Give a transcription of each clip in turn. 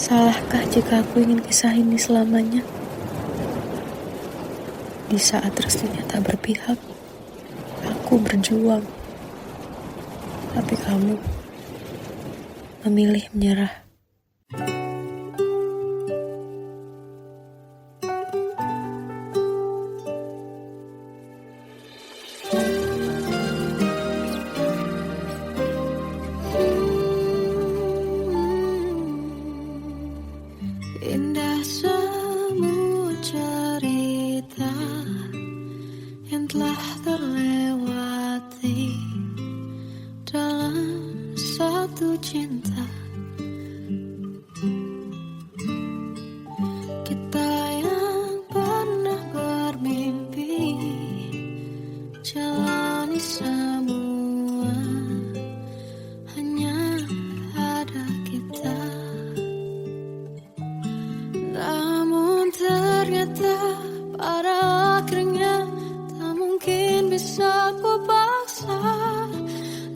Salahkah jika aku ingin kisah ini selamanya? Di saat restunya tak berpihak, aku berjuang. Tapi kamu memilih menyerah. Indah semua cerita yang telah terlewati dalam satu cinta. Kita yang pernah bermimpi jalani semua, hanya ada kita. Namun ternyata pada akhirnya tak mungkin bisa ku paksa.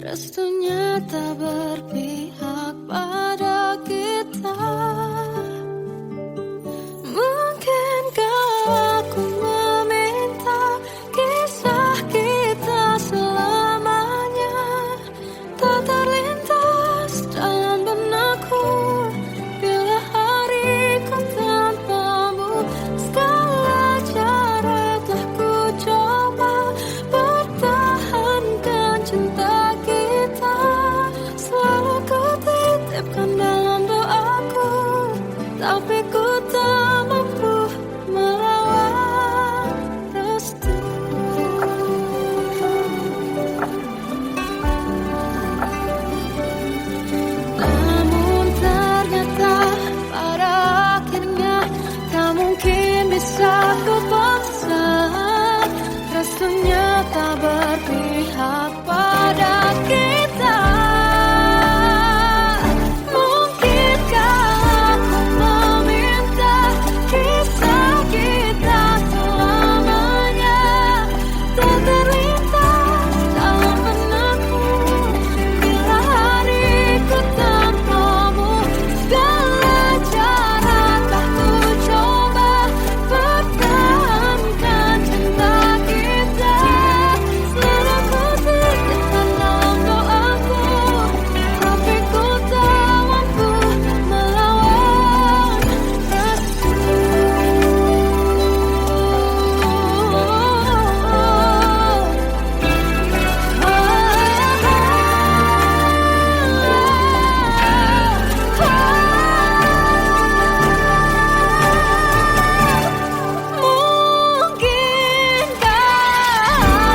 Restunya tak berpihak pada kita. Mungkinkah aku meminta kisah kita selamanya tak terlintas dalam benakku bila hariku tanpamu. Segala cara telah ku coba pertahankan cinta kita. Selalu ku titipkan dalam doaku, tapi ku tak mampu melawan restu. Namun ternyata pada akhirnya tak mungkin bisa ku paksa. Restunya tak berpihak pada kita. Mungkinkah aku meminta kisah kita selamanya tak terlintas dalam benakku bila hariku tanpamu. Segala cara telah ku coba pertahankan cinta kita. Selalu ku titipkan dalam doaku, tapi ku tak mampu melawan restu. Mungkinkah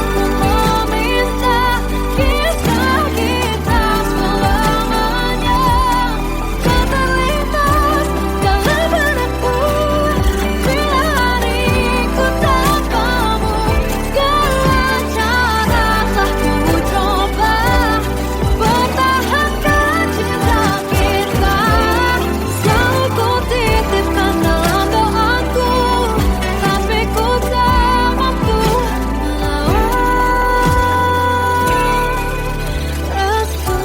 aku meminta kisah kita selamanya tak terlintas dalam benakku bila hariku tanpamu. Segala cara telah ku coba pertahankan cinta kita. Selalu ku titipkan dalam doaku, tapi ku tak mampu melawan restu.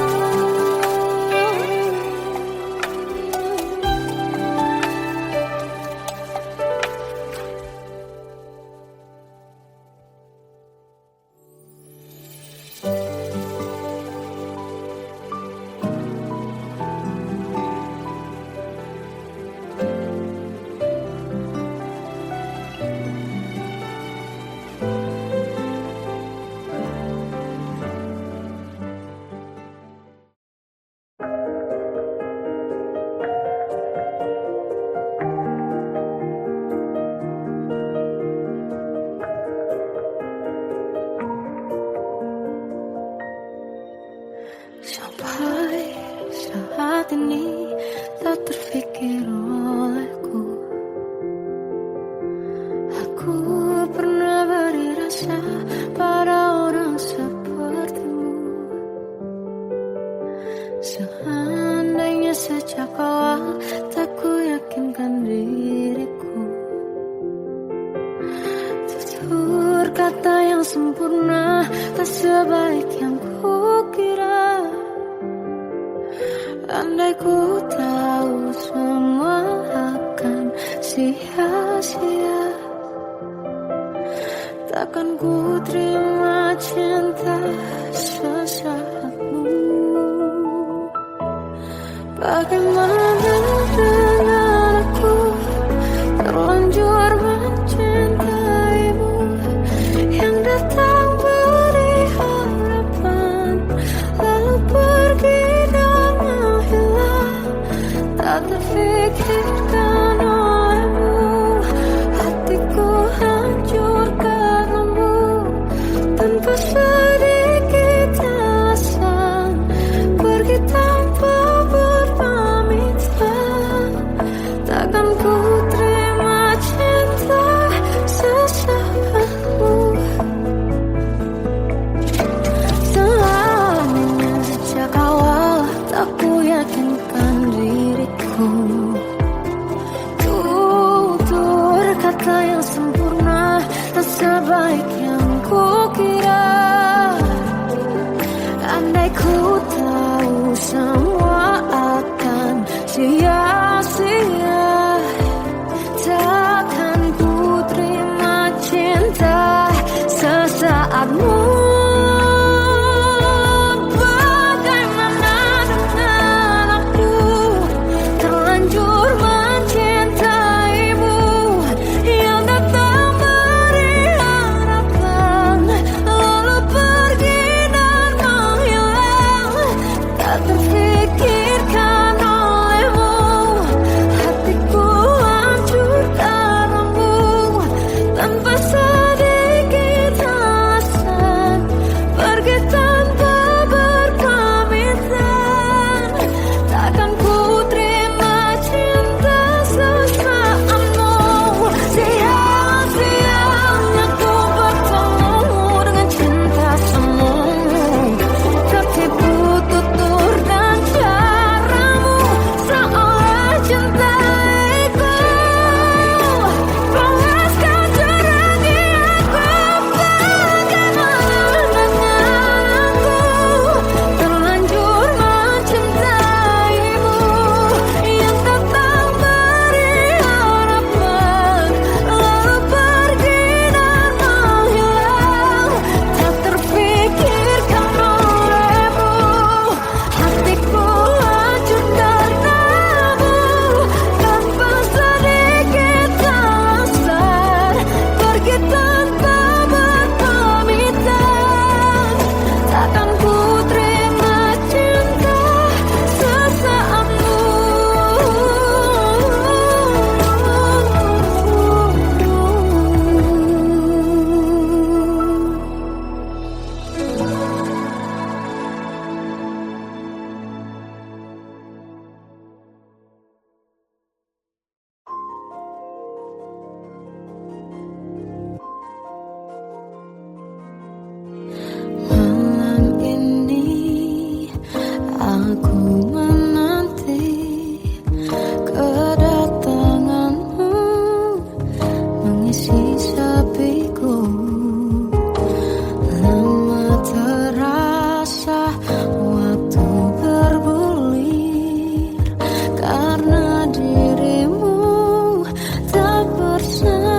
Sampai saat ini tak terfikir olehku, aku pernah beri rasa pada orang sepertimu. Seandainya sejak awal tak ku yakinkan diriku, tutur kata yang sempurna tak sebaik yang ku kira. Andai ku tahu semua akan sia-sia, takkan ku terima cinta sesaatmu. Bagaimana dengan aku terlanjur mencintaimu, yang datang beri harapan lalu pergi dan menghilang. Tak terfikirkan olehmu, hatiku hancur karenamu. Tanpa sedikit alasan, pergi tanpa berpamitan. Takkan ku terima cinta sesaatmu. Selamanya sejak awal tak ku yakinkan diriku. Tutur kata yang sempurna tak sebaik yang ku kira. Andai ku tahu semua akan sia-sia, takkan ku terima cinta sesaatmu. Bagaimana dengan aku terlanjur mencintaimu, yang datang beri harapan lalu pergi dan menghilang. Tak terfikirkan olehmu, hatiku hancur karenamu. Tanpa sedikit alasan, pergi tanpa berpamitan. Takkan ku terima cinta sesaatmu. Sia-sianya ku bertemu dengan cinta semu. Tertipu tutur dan caramu, seolah cintaiku panaskan curahi aku. Bagaimana dengan aku terlanjur mencintaimu, yang datang beri harapan lalu pergi dan menghilang. Tak terfikirkan olehmu, hatiku hancur karenamu. Tanpa sedikit alasan, pergi tanpa berpamitan. Takkan ku terima cinta sesaatmu. Malam ini aku menanti kedatanganmu, mengisi sepiku. Lama terasa waktu bergulir, karena dirimu tak bersamaku.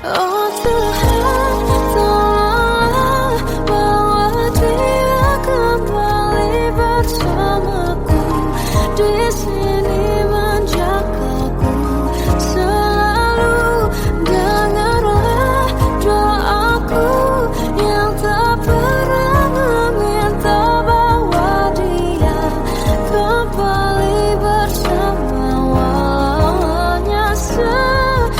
Oh Tuhan, tolonglah bawa dia kembali bersamaku. Di sini menjagaku selalu. Dengarlah doaku yang tak pernah meminta, bawa dia kembali bersama walaunya sesaat.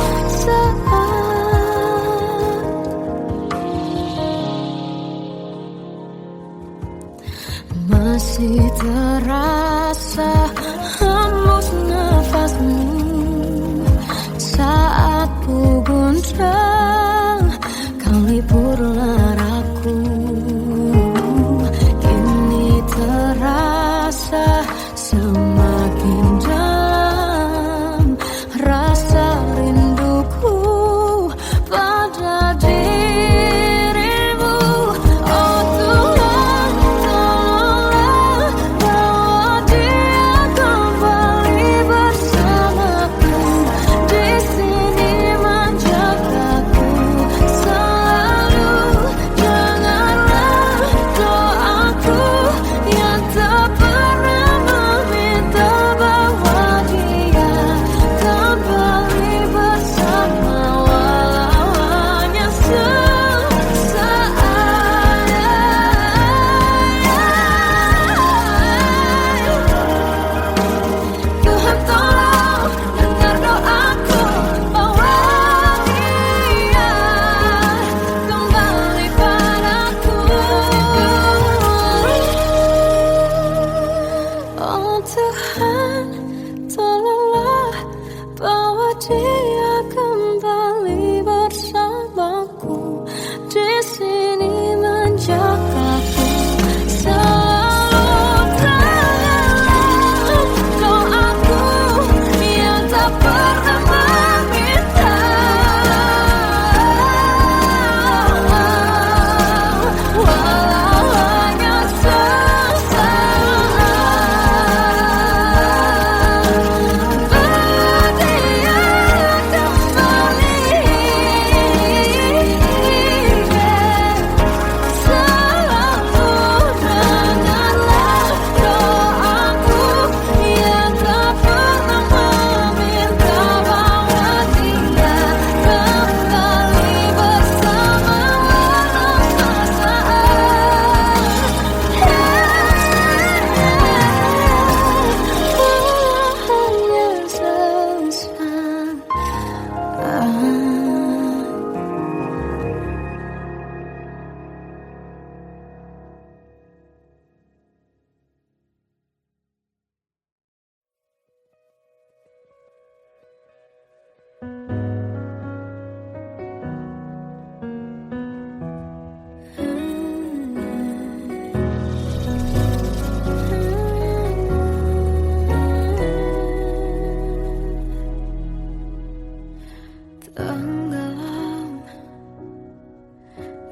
Tenggelam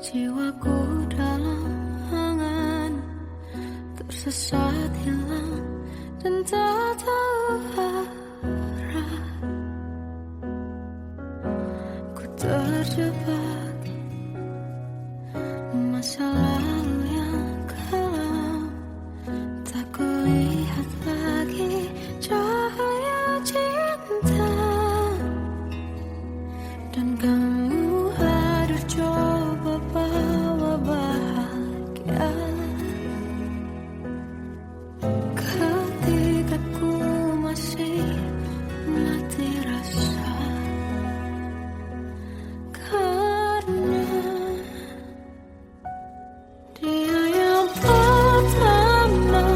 jiwaku dalam angan, tersesat hilang dan tak tahu arah. Ku terjebak masa lalu yang kelam, tak kulihat lagi cahaya cinta. Dan kamu hadir coba bawa bahagia ketika ku masih mati rasa. Karena dia yang pertama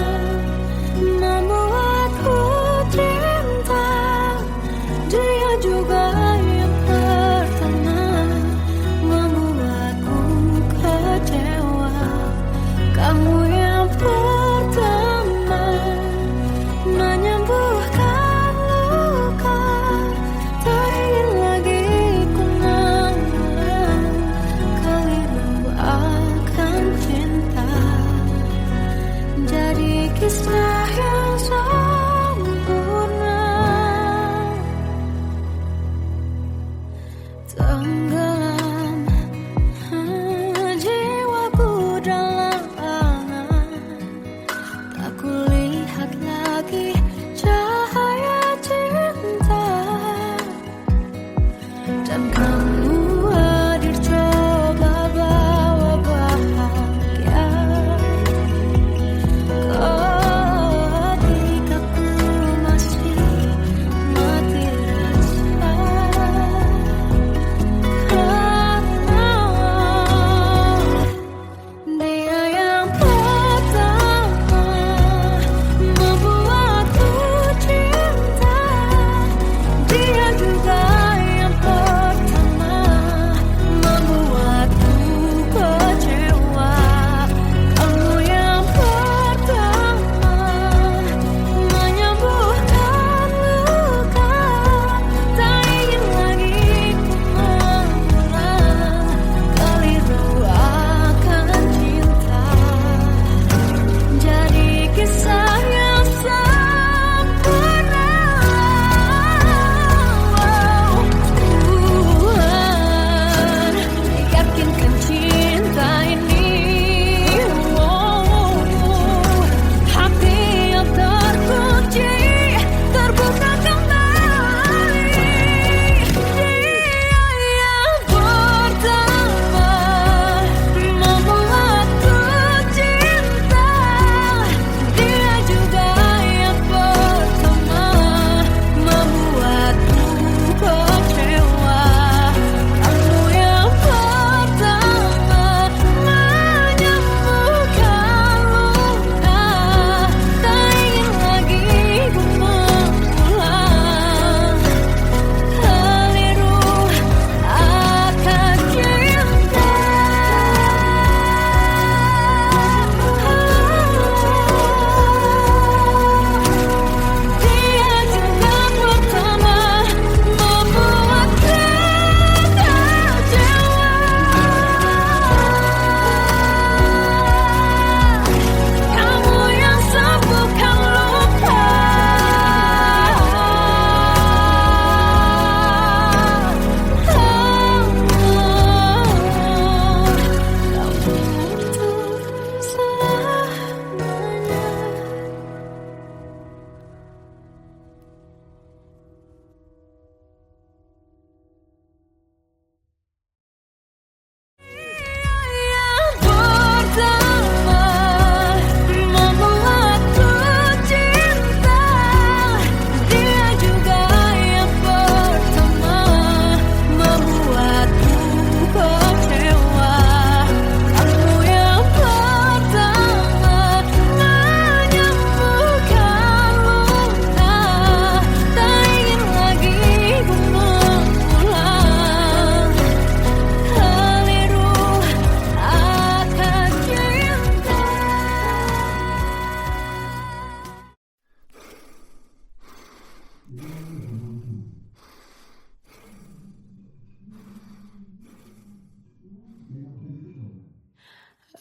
membuatku cinta, dia juga yang pertama membuatku kecewa. Kamu yang pertama menyembuhkan luka, tak ingin lagi ku mengulang keliru akan cinta. Jadi kisah yang sempurna. Tenggelam jiwaku dalam angan, tak kulihat lagi cahaya cinta. Dan kamu hadir coba bawa bahagia ketika ku masih mati rasa. Karena dia yang pertama membuatku cinta, dia juga yang pertama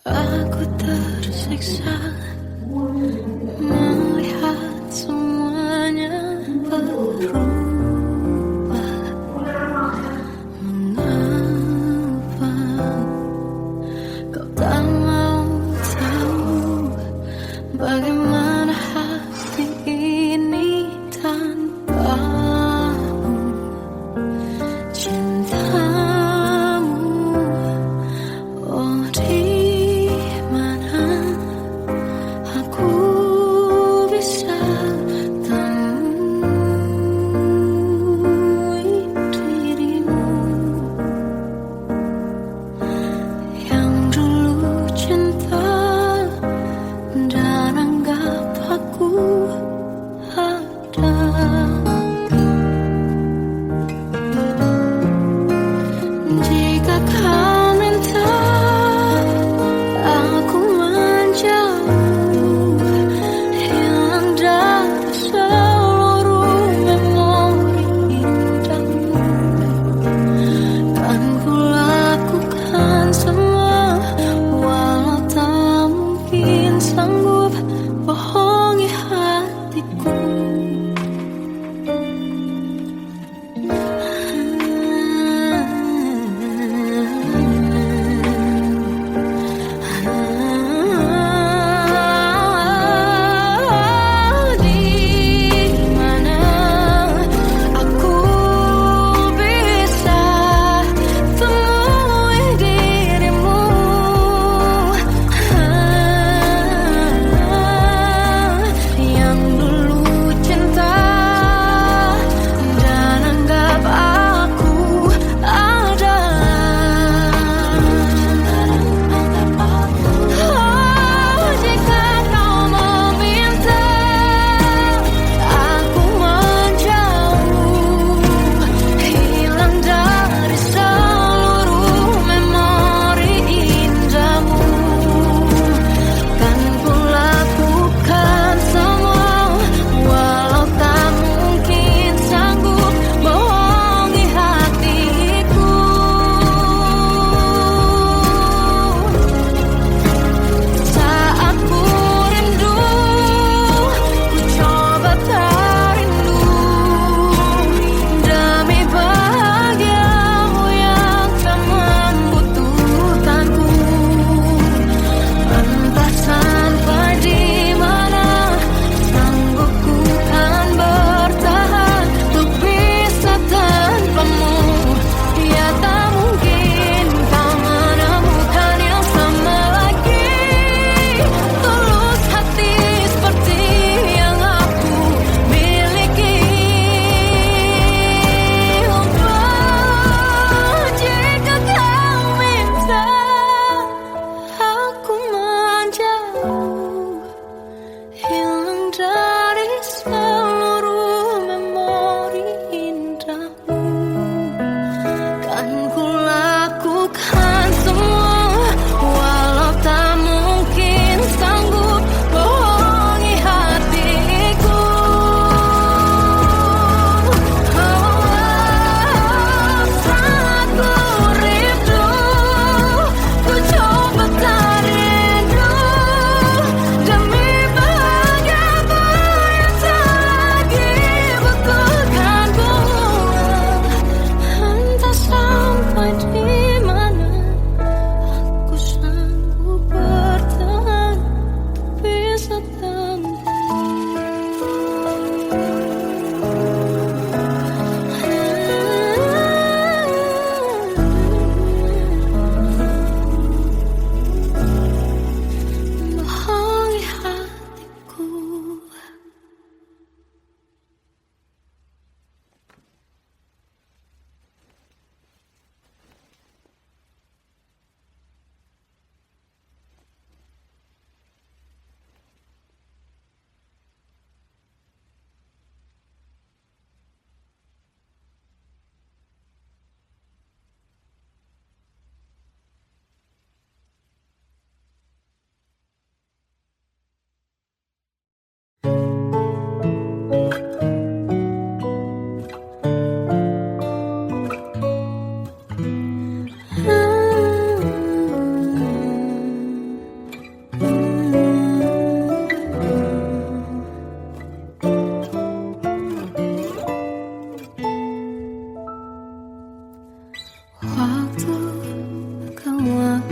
Aku tersiksa melihat semuanya berubah. Mengapa kau tak mau tahu bagaimana hati ini tanpamu? Cintamu, oh di mana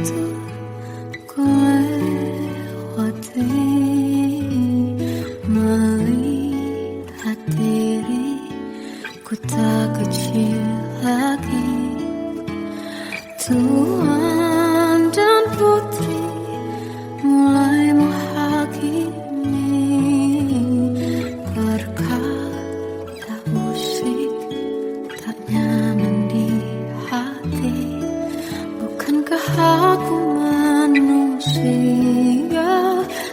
tuh ku lewati, melihat diriku tak kecil lagi. Tuan dan putri mulai menghakimi, berkata musik tak nyaman di hati. Bukankah aku manusia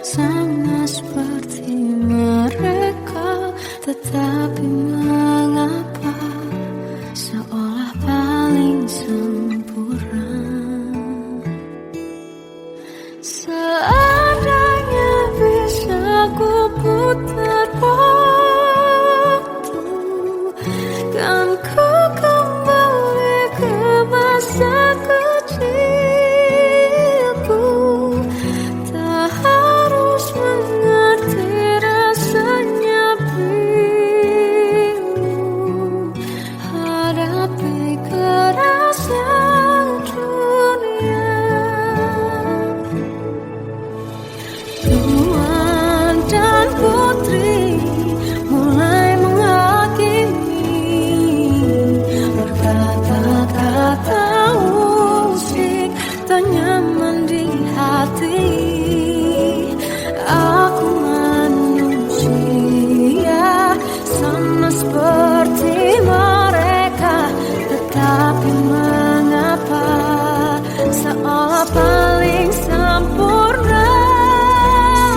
sama seperti mereka, tetapi mengapa seolah paling sempurna? Seandainya bisa ku putar waktu, kan ku kembali ke masa kecilku. Tak harus mengerti rasanya bingung hadapi kerasnya dunia. Tuan dan putri mulai menghakimi, berkata-kata musik tak nyaman di hati. Aku manusia sama seperti mereka, tetapi mengapa seolah paling sempurna?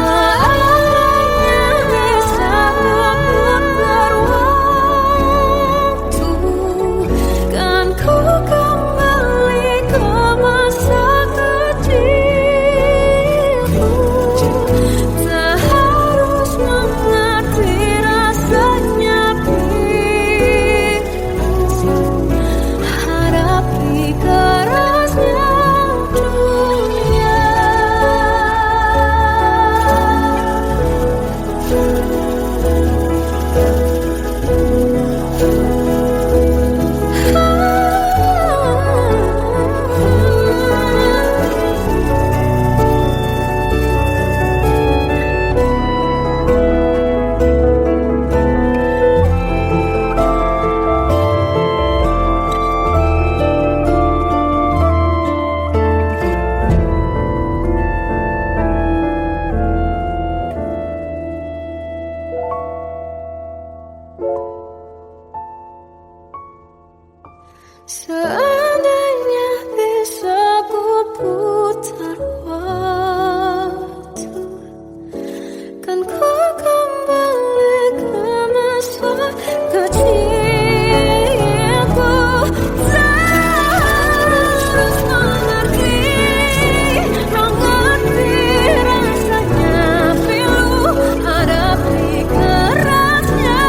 Seandainya bisa memutar waktu, kan ku kembali ke masa kecilku. Tak harus mengerti rasanya bingung hadapi kerasnya dunia. Seandainya bisa ku putar waktu, kan ku kembali ke masa kecilku. Tak harus mengerti rasanya pilu hadapi kerasnya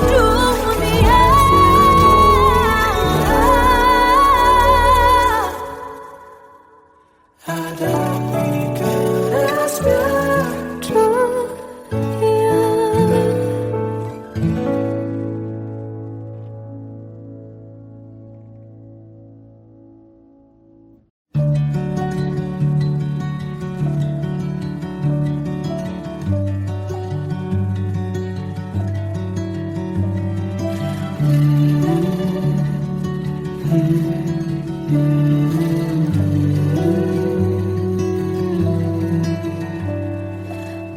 dunia. Hadapi kerasnya dunia.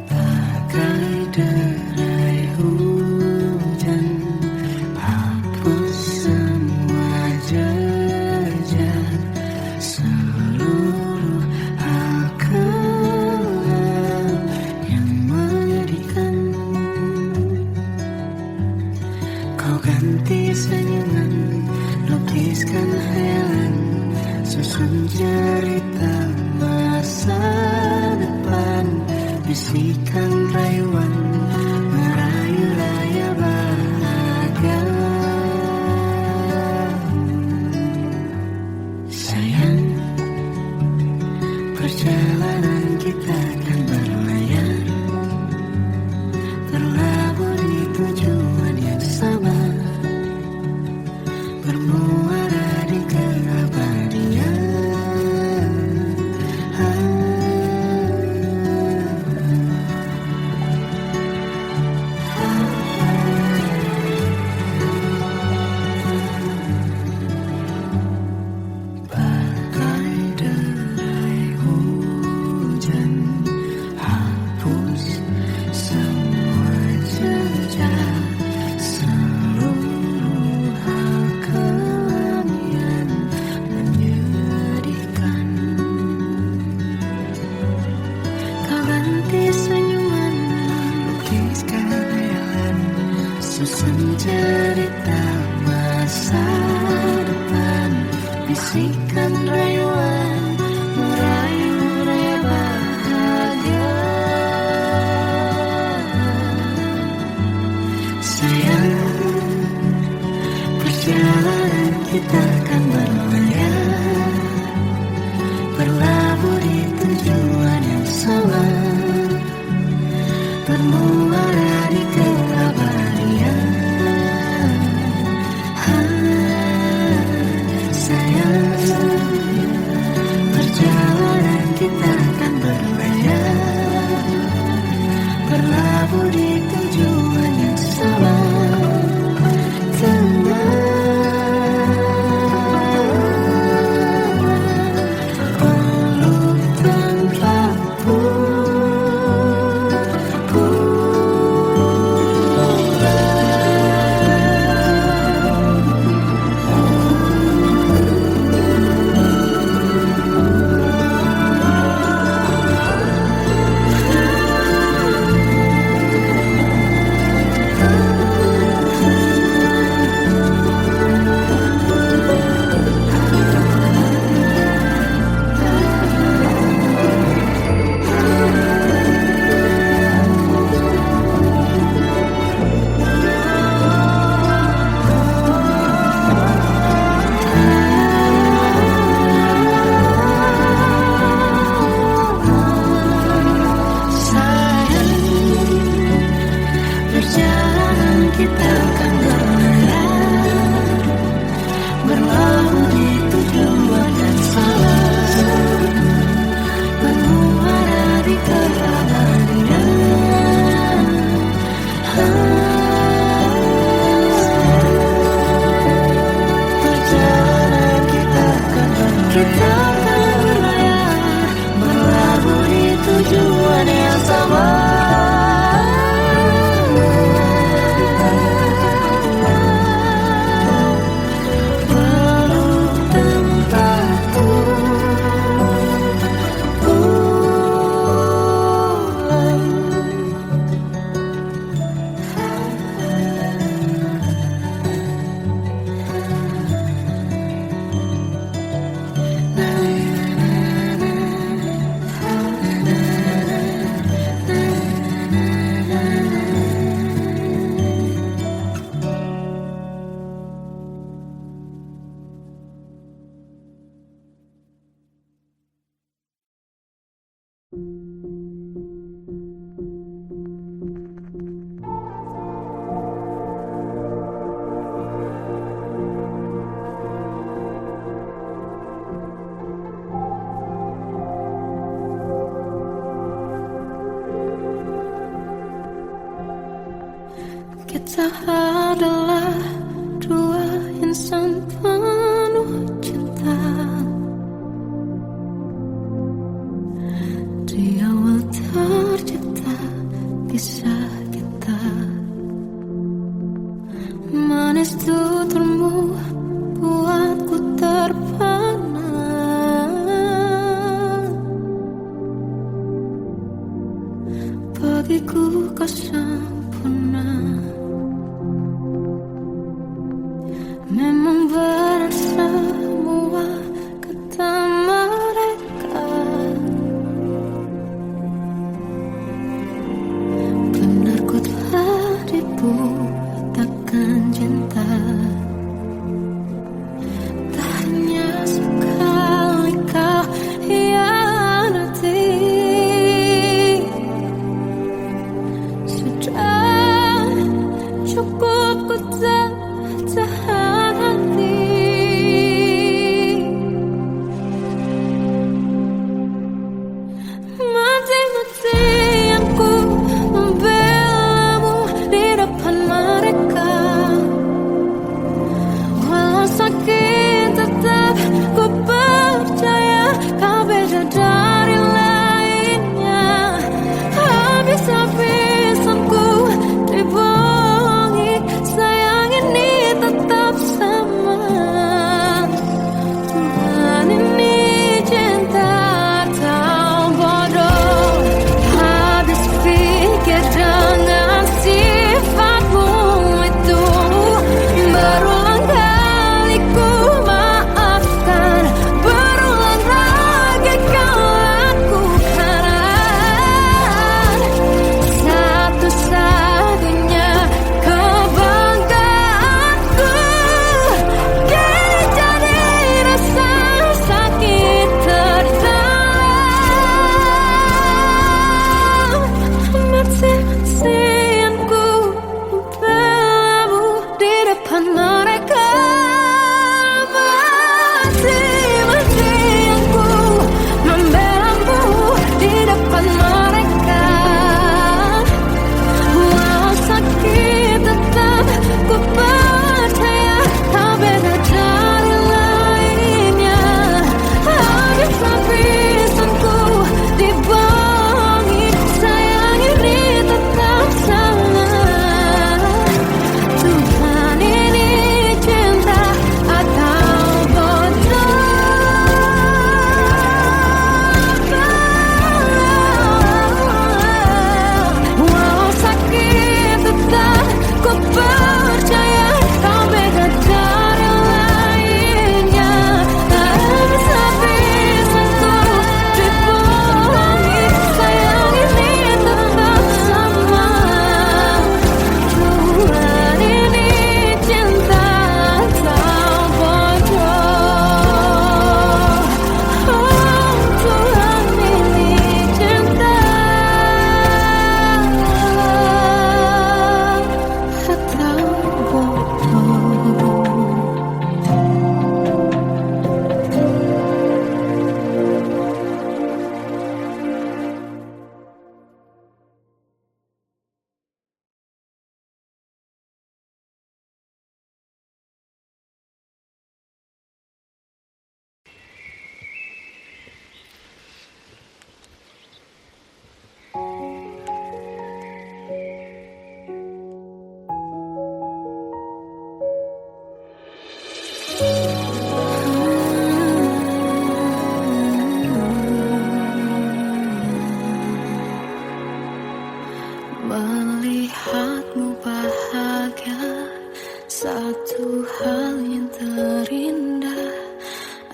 Bagai derai hujan, hapus semua jejak, seluruh hal kelam yang menyedihkan. Kau ganti senyuman, lukiskan hayalan, susun cerita masa depan, bisikan rayuan, merayu raya bahagia. Sayang, perjalanan kita akan berlayar, terlabur di tujuan yang sama, bermuara di keabadian. akan berlayar, berlabuh di tujuan yang sama, bermuara di keabadian. Sayang, perjalanan kita akan berlayar, berlabuh di tujuan yang sama. Tenang.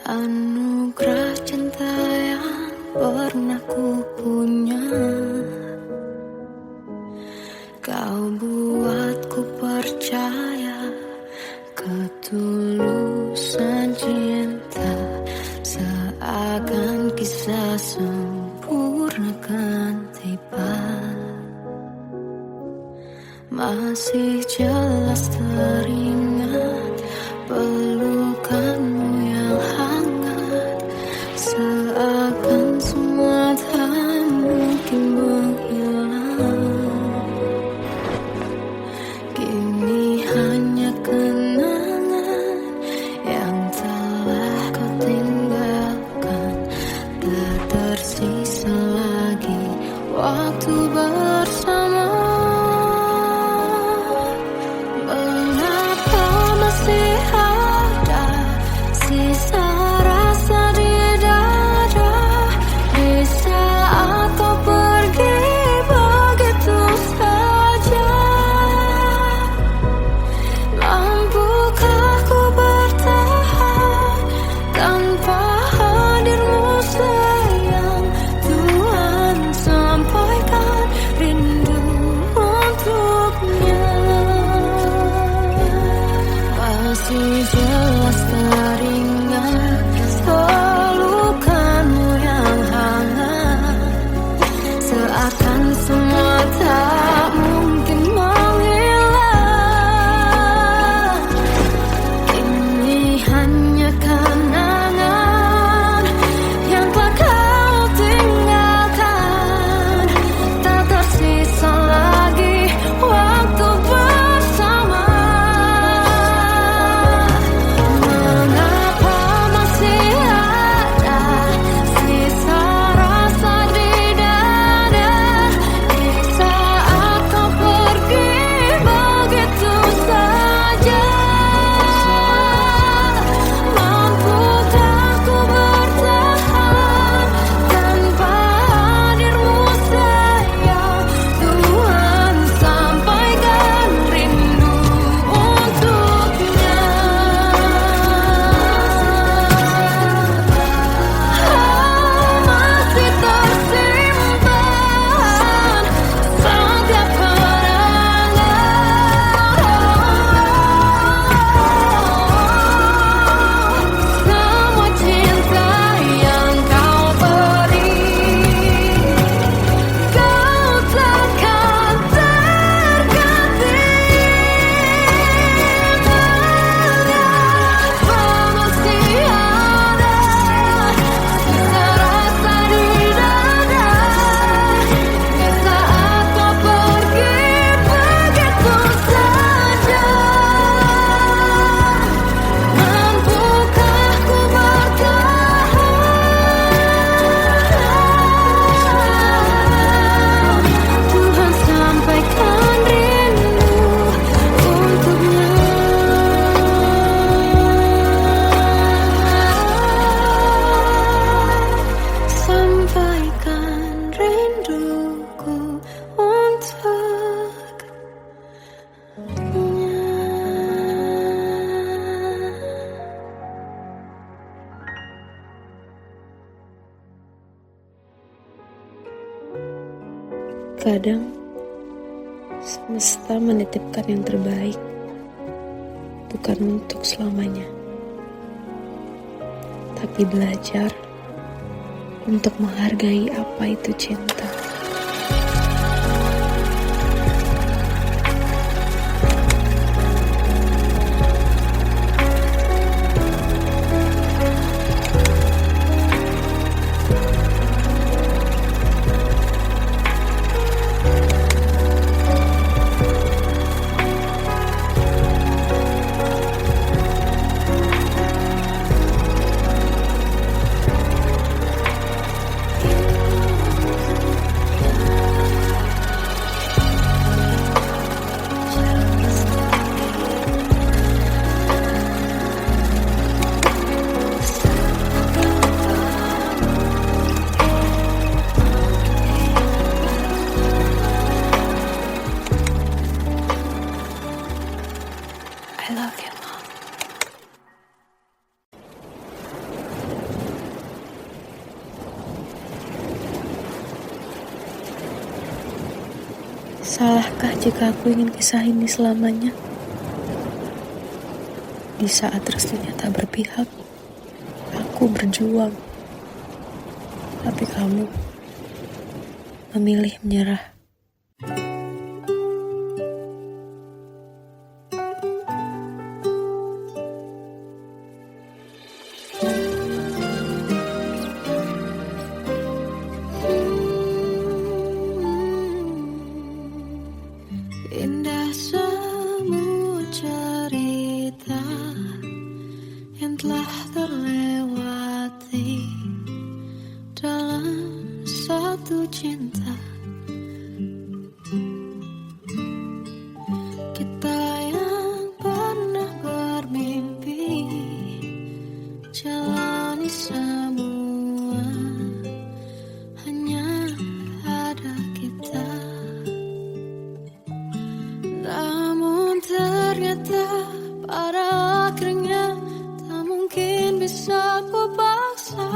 anugerah cinta yang pernah ku punya. Kau buatku percaya ketulusan cinta, seakan kisah sempurna kan tiba. Masih jelas teringat pelukanmu yang hangat, seakan semua tak mungkin menghilang. Kini hanya kenangan yang telah kau tinggalkan, tak tersisa lagi waktu bersama. Mengapa masih ada sisa rasa di dada, di saat kau pergi begitu saja? Mampukah ku bertahan tanpa hadirmu sayang? Tuhan, sampaikan rindu untuknya. Masih jelas teringat pelukanmu yang hangat, seakan semua tak mungkin menghilang. Kini hanya kenangan yang telah kau tinggalkan, tak tersisa lagi waktu bersama. Mengapa masih ada sisa rasa di dada, di saat kau pergi begitu saja? Mampukah ku bertahan tanpa hadirmu sayang? Tuhan, sampaikan rindu untuknya. Masih tersimpan setiap kenangan, semua cinta yang kau beri. Kau takkan terganti. Mengapa masih ada sisa rasa di dada, di saat kau pergi begitu saja? Mampukah ku bertahan? Tuhan, sampaikan rindu untuknya. Sampaikan rinduku untuknya. Kadang semesta menitipkan yang terbaik, bukan untuk selamanya, tapi belajar untuk menghargai apa itu cinta. Salahkah jika aku ingin kisah ini selamanya? Di saat restunya tak berpihak, aku berjuang. Tapi kamu memilih menyerah. Indah semua cerita yang telah terlewati dalam satu cinta. Kita yang pernah bermimpi jalani semua, hanya ada kita. Namun ternyata pada akhirnya tak mungkin bisa ku paksa.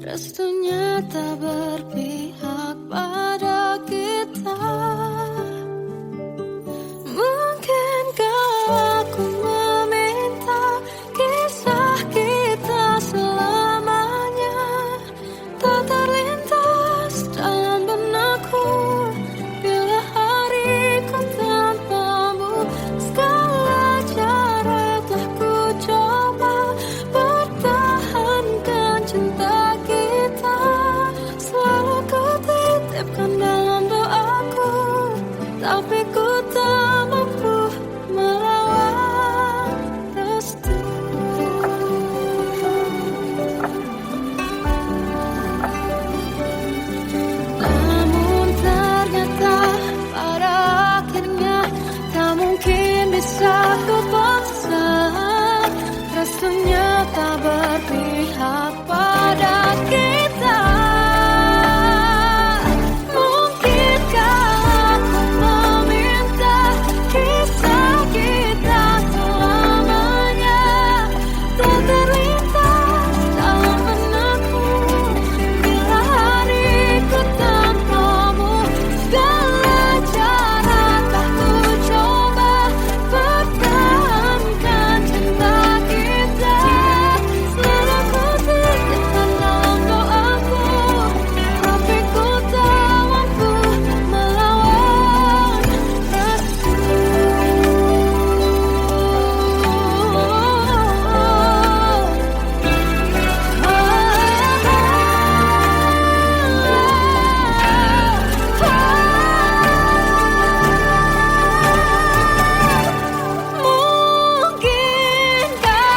Restunya tak berpihak pada kita. Mungkinkah aku meminta kisah kita selamanya tak terlintas dalam benakku bila hariku tanpamu. Segala cara telah ku coba pertahankan cinta kita. Selalu ku titipkan dalam doaku, tapi ku tak mampu melawan restu. Namun ternyata pada akhirnya tak mungkin bisa ku paksa. Restunya tak berpihak pada kita. Mungkinkah aku meminta kisah kita selamanya tak terlintas dalam benakku bila hariku tanpamu. Segala cara telah ku coba pertahankan cinta kita. Selalu ku titipkan dalam doaku, tapi ku tak mampu melawan restu. Mungkinkah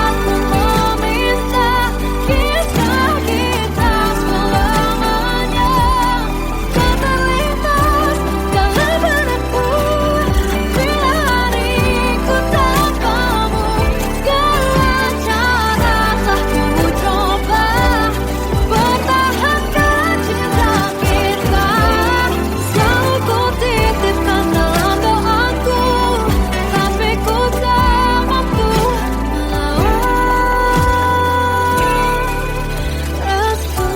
aku meminta kisah kita selamanya tak terlintas dalam benakku bila hariku tanpamu. Segala cara telah ku coba pertahankan cinta kita. Selalu ku titipkan dalam doaku, tapi ku tak mampu melawan restu.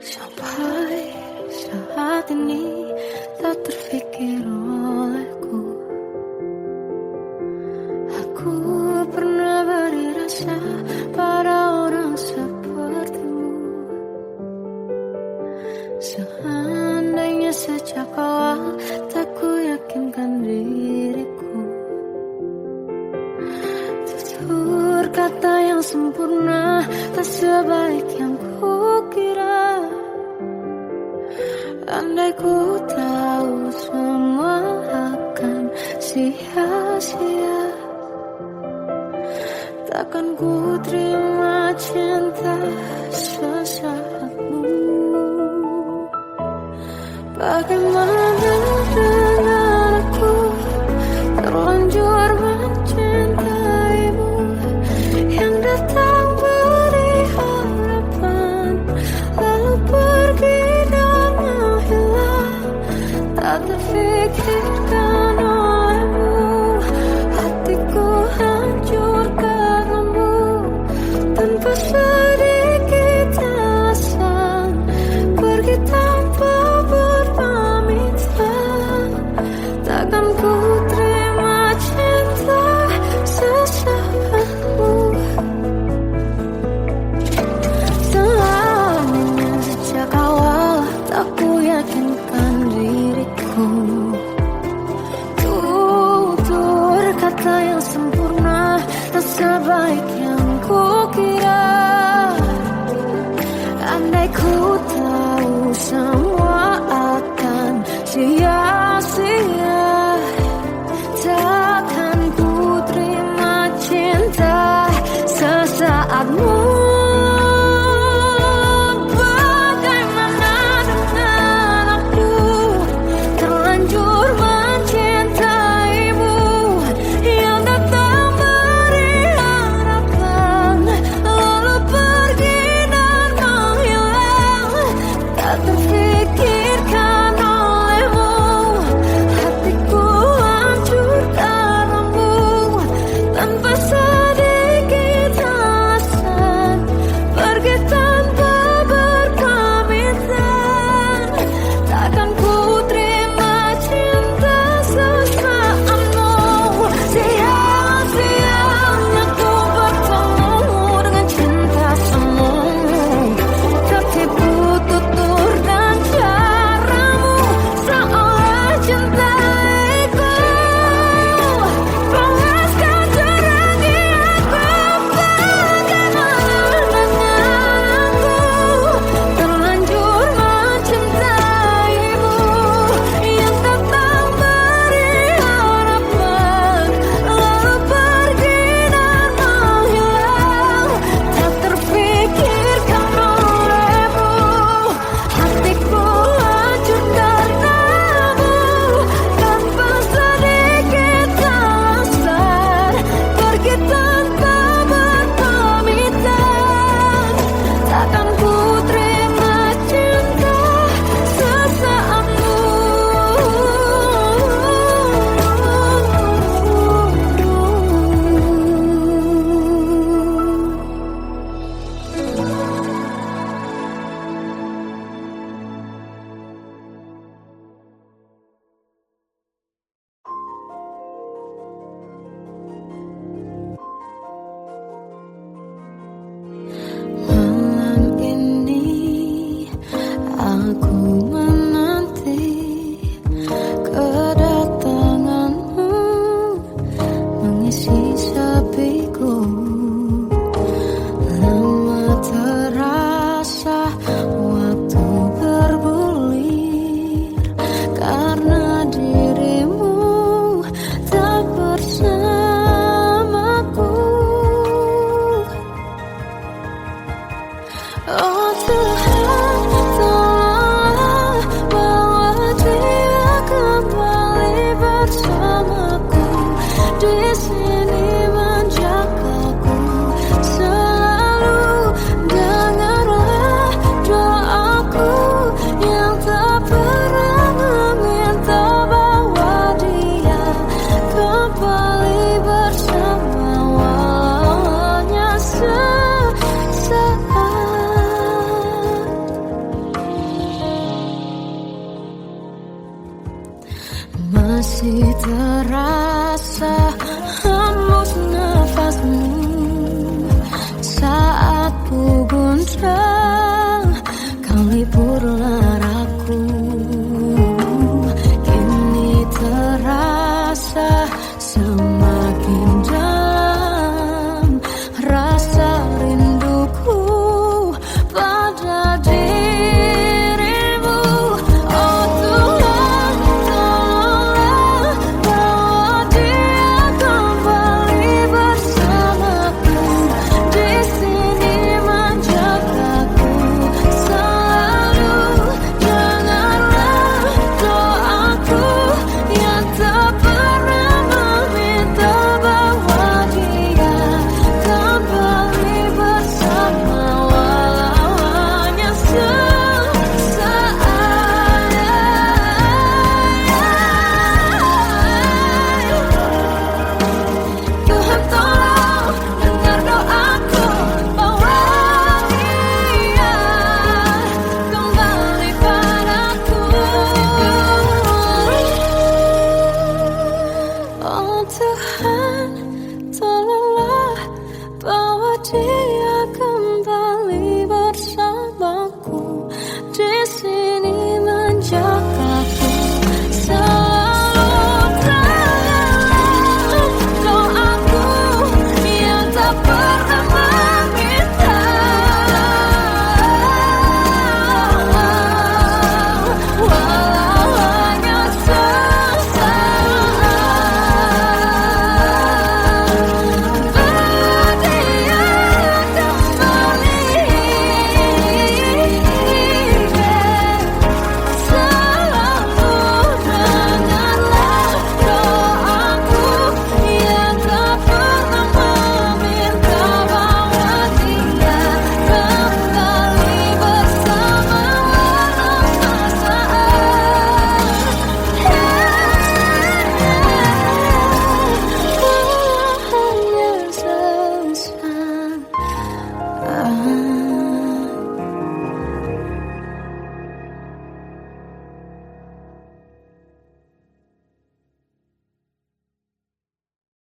Sampai saat ini tak terfikir olehku. Aku pernah beri rasa pada orang sepertimu. Seandainya sejak awal tak ku yakinkan diriku. Tutur kata yang sempurna tak sebaik yang ku kira. Andai ku tahu semua akan sia-sia. Takkan ku terima cinta sesaatmu. Bagaimana dengan aku terlanjur mencintaimu, yang datang beri harapan lalu pergi dan menghilang. Tak terfikirkan olehmu, hatiku hancur karenamu. Tanpa sedikit alasan pergi tanpa berpamitan. Takkan ku terima cinta sesaatmu. Selamanya sejak awal tak ku yakinkan diriku. Tutur kata yang sempurna tak sebaik yang ku kira. Andai ku tahu semua akan sia-sia, takkan ku terima cinta sesaatmu. Bagaimana dengan aku terlanjur mencintaimu, yang datang beri harapan lalu pergi dan menghilang. Tak terfikirkan olehmu, hatiku hancur karenamu. Tanpa sedikit alasan pergi tanpa berpamitan. Takkan ku terima cinta sesaatmu. Sia-sianya ku bertemu dengan cinta semu. Tertipu tutur dan caramu, seolah cintaiku panaskan terangi aku. Bagaimana dengan aku terlanjur mencintaimu, yang datang beri harapan lalu pergi dan menghilang. Tak terfikirkan olehmu, hatiku hancur karenamu. Tanpa sedikit alasan pergi tanpa berpamitan. Takkan ku terima cinta sesaatmu. Malam ini aku menanti kedatanganmu, mengisi sepiku. Lama terasa waktu bergulir, karena dirimu tak bersamaku. Oh Tuhan, tolonglah bawa dia kembali bersamaku. Di sini menjagaku selalu. Dengarlah doaku yang tak pernah meminta, bawa dia kembali bersama walaunya sesaat. Masih terasa hembus nafasmu saat ku gunca